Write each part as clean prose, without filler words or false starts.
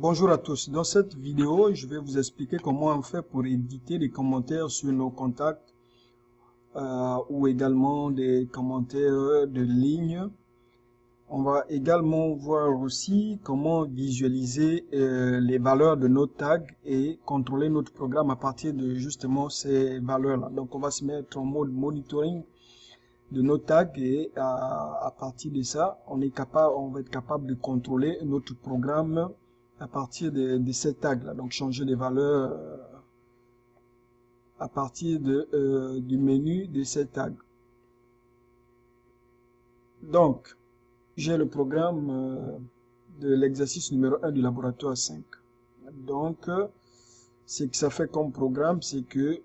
Bonjour à tous. Dans cette vidéo, je vais vous expliquer comment on fait pour éditer des commentaires sur nos contacts ou également des commentaires de ligne. On va également voir aussi comment visualiser les valeurs de nos tags et contrôler notre programme à partir de justement ces valeurs-là. Donc, on va se mettre en mode monitoring de nos tags et à partir de ça, on va être capable de contrôler notre programme à partir de ces tags-là. Donc, changer les valeurs à partir du menu de ces tags. Donc, j'ai le programme de l'exercice numéro 1 du laboratoire 5. Donc, ce que ça fait comme programme, c'est que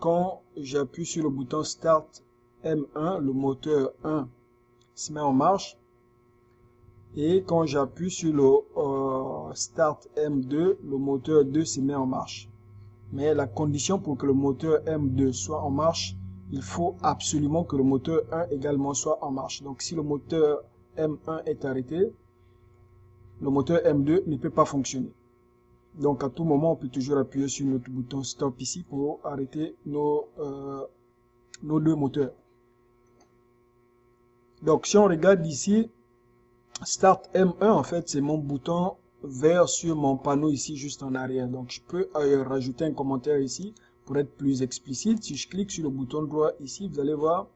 quand j'appuie sur le bouton Start M1, le moteur 1 se met en marche. Et quand j'appuie sur le Start M2, le moteur 2 se met en marche. Mais la condition pour que le moteur M2 soit en marche, il faut absolument que le moteur 1 également soit en marche. Donc si le moteur M1 est arrêté, le moteur M2 ne peut pas fonctionner. Donc à tout moment, on peut toujours appuyer sur notre bouton Stop ici pour arrêter nos deux moteurs. Donc si on regarde ici, Start M1, en fait, c'est mon bouton vert sur mon panneau ici, juste en arrière. Donc, je peux rajouter un commentaire ici pour être plus explicite. Si je clique sur le bouton droit ici, vous allez voir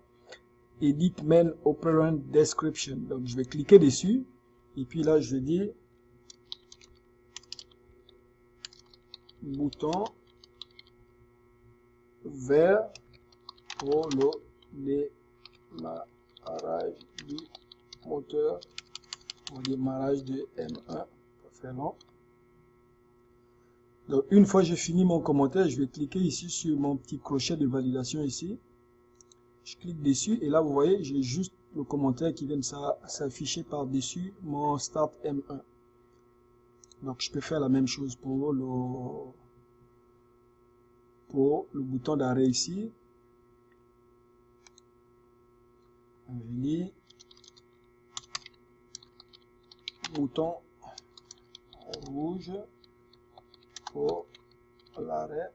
Edit Main Operand Description. Donc, je vais cliquer dessus. Et puis là, je vais dire bouton vert pour le démarrage du moteur. Au démarrage de M1, pas très long. Donc, une fois j'ai fini mon commentaire, je vais cliquer ici sur mon petit crochet de validation ici. Je clique dessus et là, vous voyez, j'ai juste le commentaire qui vient de s'afficher par-dessus mon Start M1. Donc, je peux faire la même chose pour le bouton d'arrêt ici. Je dis bouton rouge pour l'arrêt.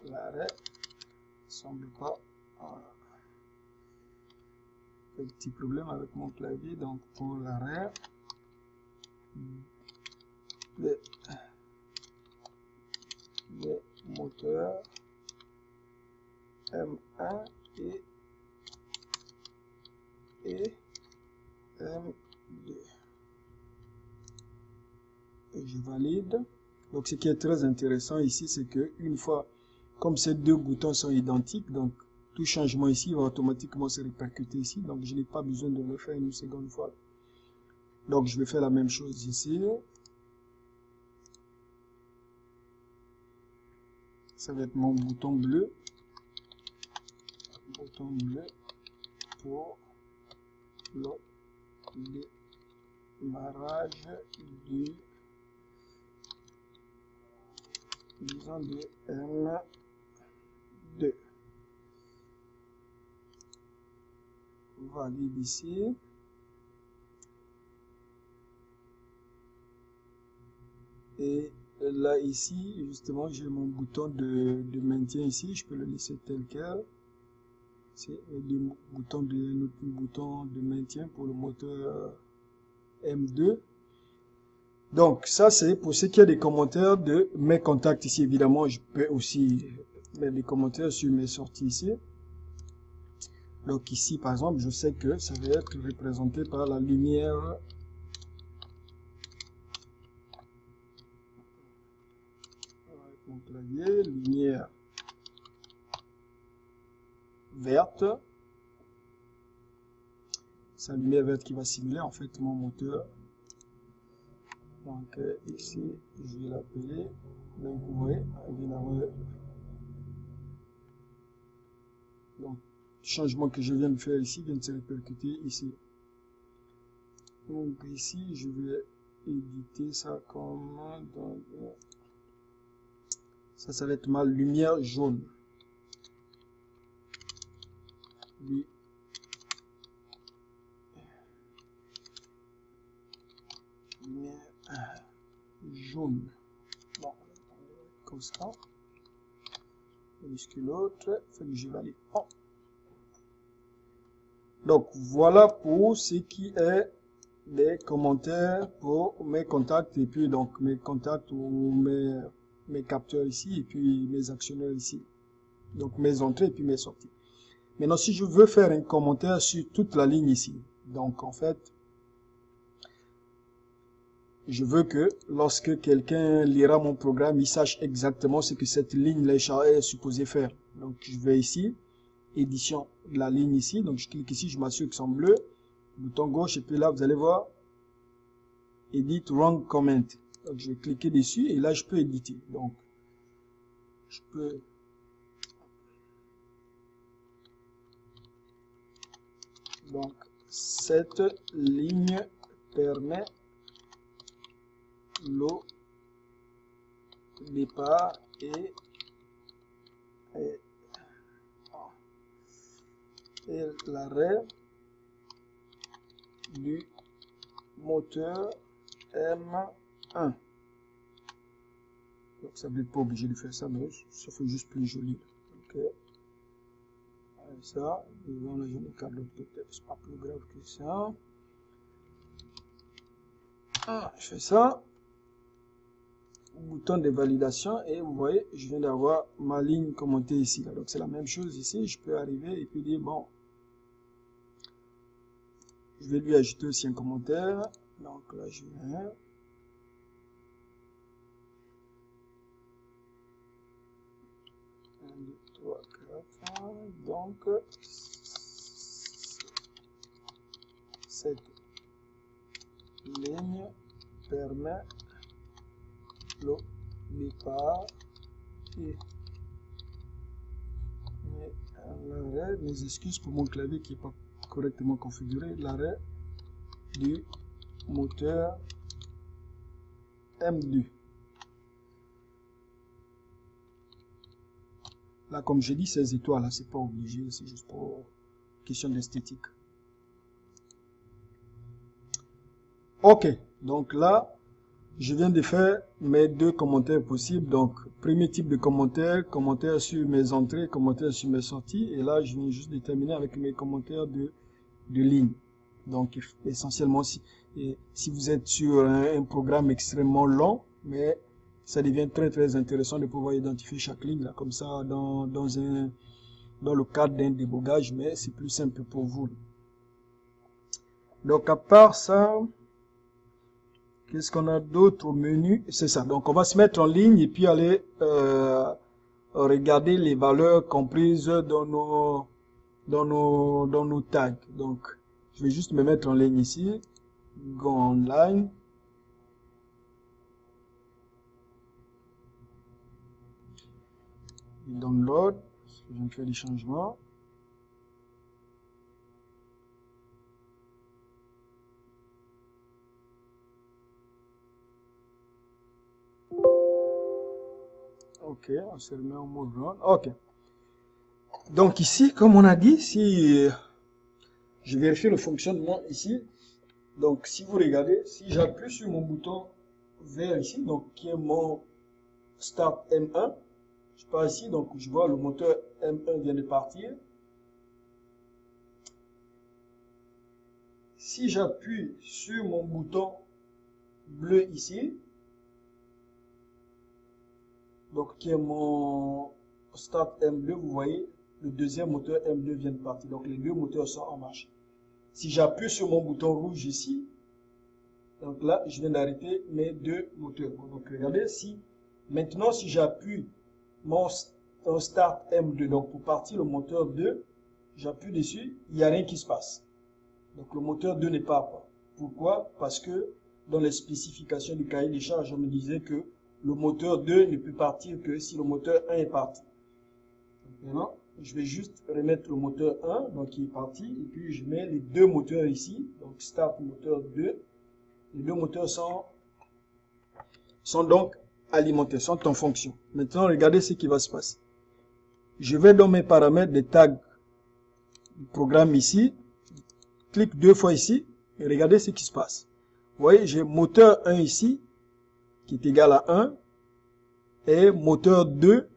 L'arrêt semble pas un petit problème avec mon clavier, donc pour l'arrêt les moteurs M1 et M2 et je valide. Donc ce qui est très intéressant ici, c'est que une fois comme ces deux boutons sont identiques, donc tout changement ici va automatiquement se répercuter ici, donc je n'ai pas besoin de le faire une seconde fois. Donc je vais faire la même chose ici. Ça va être mon bouton bleu pour le démarrage du disons de M2. Valide ici. Et là ici, justement, j'ai mon bouton de maintien ici. Je peux le laisser tel quel. C'est notre bouton de maintien pour le moteur M2. Donc ça c'est pour ce qui est des commentaires de mes contacts ici. Évidemment, je peux aussi mettre des commentaires sur mes sorties ici. Donc ici par exemple, je sais que ça va être représenté par la lumière avec mon clavier, lumière verte. C'est la lumière verte qui va simuler en fait mon moteur. Donc ici, je vais l'appeler. Donc vous voyez, donc le changement que je viens de faire ici vient de se répercuter ici. Donc ici, je vais éditer ça comme donc, ça va être ma lumière jaune. jaune. Bon, comme ça. Minuscule autre, fait que je valide. Oh. Donc voilà pour ce qui est des commentaires pour mes contacts et puis donc mes contacts ou mes capteurs ici et puis mes actionnaires ici. Donc mes entrées et puis mes sorties. Maintenant si je veux faire un commentaire sur toute la ligne ici, donc en fait je veux que lorsque quelqu'un lira mon programme, il sache exactement ce que cette ligne-là est supposée faire. Donc je vais ici, édition de la ligne ici, donc je clique ici, je m'assure qu'ils sont bleus, bouton gauche et puis là vous allez voir Edit Wrong Comment. Donc je vais cliquer dessus et là je peux éditer. Donc je peux donc cette ligne permet le départ et l'arrêt du moteur M1. Donc ça vous n'êtes pas obligé de faire ça, mais ça fait juste plus joli. Ok. Ça, devant la journée carte de l'autre côté, c'est pas plus grave que ça. Ah, je fais ça. Bouton de validation et vous voyez, je viens d'avoir ma ligne commentée ici. Là. Donc c'est la même chose ici. Je peux arriver et puis dire bon, je vais lui ajouter aussi un commentaire. Donc là je viens. Donc cette ligne permet le départ et l'arrêt, mes excuses pour mon clavier qui n'est pas correctement configuré, l'arrêt du moteur M2. Là, comme je dis, ces étoiles, là, c'est pas obligé, c'est juste pour question d'esthétique. Ok, donc là, je viens de faire mes deux commentaires possibles. Donc, premier type de commentaire, commentaire sur mes entrées, commentaire sur mes sorties. Et là, je viens juste de terminer avec mes commentaires de ligne. Donc, essentiellement, si vous êtes sur un programme extrêmement long, mais ça devient très intéressant de pouvoir identifier chaque ligne là, comme ça dans le cadre d'un débogage, mais c'est plus simple pour vous. Donc à part ça, qu'est-ce qu'on a d'autre au menu? C'est ça. Donc on va se mettre en ligne et puis aller regarder les valeurs comprises dans nos tags. Donc je vais juste me mettre en ligne ici, go online. Download, je viens de faire des changements. Ok, on se remet en mode run. Ok. Donc ici, comme on a dit, si je vérifie le fonctionnement ici, donc si vous regardez, si j'appuie sur mon bouton vert ici, donc qui est mon Start M1, je pars ici, donc je vois le moteur M1 vient de partir. Si j'appuie sur mon bouton bleu ici, donc qui est mon Start M2, vous voyez, le deuxième moteur M2 vient de partir. Donc les deux moteurs sont en marche. Si j'appuie sur mon bouton rouge ici, donc là, je viens d'arrêter mes deux moteurs. Donc regardez, maintenant si j'appuie mon Start M2, donc pour partir le moteur 2, j'appuie dessus, il n'y a rien qui se passe. Donc le moteur 2 n'est pas. Pourquoi? Parce que dans les spécifications du cahier des charges, on me disait que le moteur 2 ne peut partir que si le moteur 1 est parti. Donc maintenant, je vais juste remettre le moteur 1, donc qui est parti, et puis je mets les deux moteurs ici, donc Start moteur 2. Les deux moteurs sont donc alimentés, sont en fonction. Maintenant, regardez ce qui va se passer. Je vais dans mes paramètres des tags du programme ici, clique deux fois ici, et regardez ce qui se passe. Vous voyez, j'ai moteur 1 ici, qui est égal à 1 et moteur 2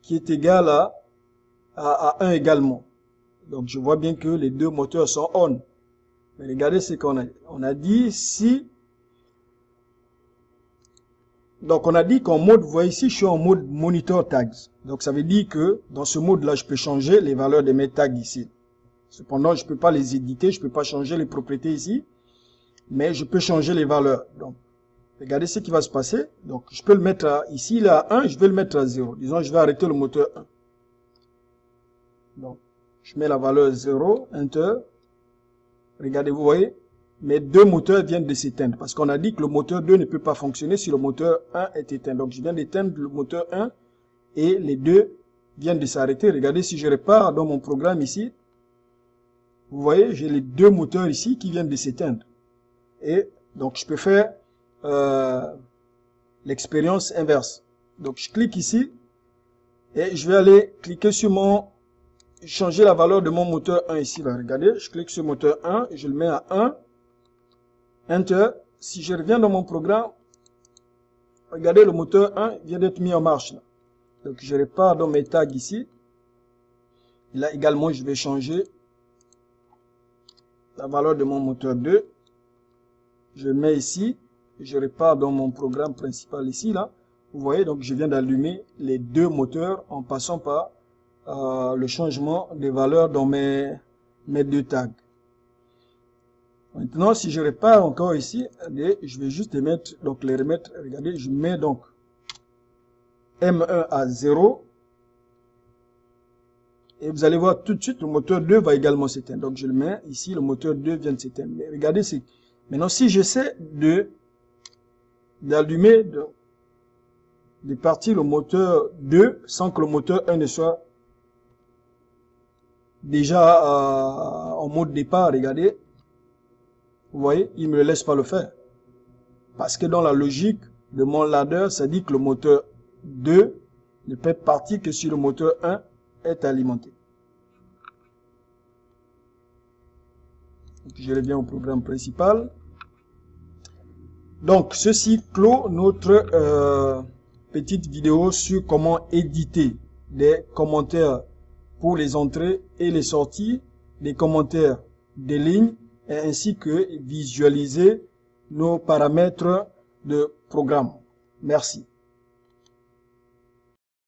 qui est égal à 1 également. Donc je vois bien que les deux moteurs sont on. Mais regardez ce qu'on a dit. On a dit si... Donc on a dit qu'en mode, vous voyez ici, je suis en mode monitor tags. Donc ça veut dire que dans ce mode-là, je peux changer les valeurs de mes tags ici. Cependant, je ne peux pas les éditer, je ne peux pas changer les propriétés ici. Mais je peux changer les valeurs. Donc, regardez ce qui va se passer. Donc, je peux le mettre à, ici, il est à 1, je vais le mettre à 0. Disons, je vais arrêter le moteur 1. Donc, je mets la valeur 0, Enter. Regardez, vous voyez, mes deux moteurs viennent de s'éteindre. Parce qu'on a dit que le moteur 2 ne peut pas fonctionner si le moteur 1 est éteint. Donc, je viens d'éteindre le moteur 1 et les deux viennent de s'arrêter. Regardez, si je répare dans mon programme ici, vous voyez, j'ai les deux moteurs ici qui viennent de s'éteindre. Et donc, je peux faire l'expérience inverse. Donc, je clique ici et je vais aller cliquer sur changer la valeur de mon moteur 1 ici. Là. Regardez, je clique sur moteur 1, je le mets à 1, Enter. Si je reviens dans mon programme, regardez, le moteur 1 vient d'être mis en marche. Là. Donc, je répare dans mes tags ici. Et là, également, je vais changer la valeur de mon moteur 2. Je le mets ici. Je répare dans mon programme principal ici. Là. Vous voyez, donc, je viens d'allumer les deux moteurs en passant par le changement des valeurs dans mes deux tags. Maintenant, si je répare encore ici, je vais juste les mettre, donc les remettre, regardez, je mets donc M1 à 0. Et vous allez voir tout de suite, le moteur 2 va également s'éteindre. Donc je le mets ici, le moteur 2 vient de s'éteindre. Mais regardez, maintenant si j'essaie d'allumer, de partir le moteur 2 sans que le moteur 1 ne soit déjà en mode départ, regardez. Vous voyez, il ne me le laisse pas le faire. Parce que dans la logique de mon ladder, ça dit que le moteur 2 ne peut partir que si le moteur 1 est alimenté. Donc, je reviens au programme principal. Donc, ceci clôt notre petite vidéo sur comment éditer des commentaires pour les entrées et les sorties, des commentaires des lignes, et ainsi que visualiser nos paramètres de programme. Merci.